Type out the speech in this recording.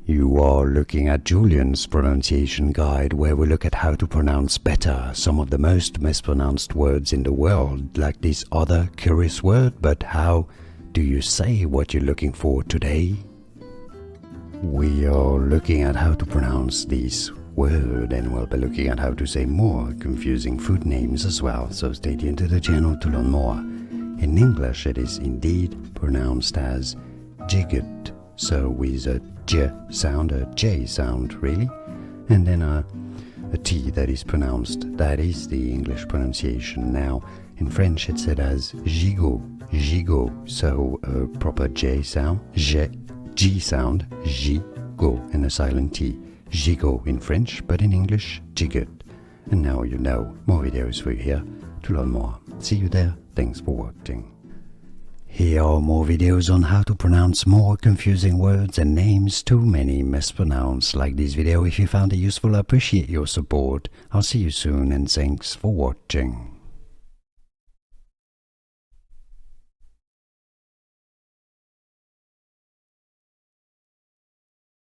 You are looking at Julian's pronunciation guide, where we look at how to pronounce better some of the most mispronounced words in the world, like this other curious word. But how do you say what you're looking for today? We are looking at how to pronounce this word, and we'll be looking at how to say more confusing food names as well, so stay tuned to the channel to learn more. In English, it is indeed pronounced as gigot, so with a J sound, a J sound really, and then a T that is pronounced. That is the English pronunciation. Now, in French it's said as gigot, gigot, so a proper J sound, G sound, gigot, and a silent T, gigot in French, but in English, gigot. And now you know. More videos for you here to learn more. See you there. Thanks for watching. Here are more videos on how to pronounce more confusing words and names too many mispronounced. Like this video if you found it useful. I appreciate your support. I'll see you soon, and thanks for watching.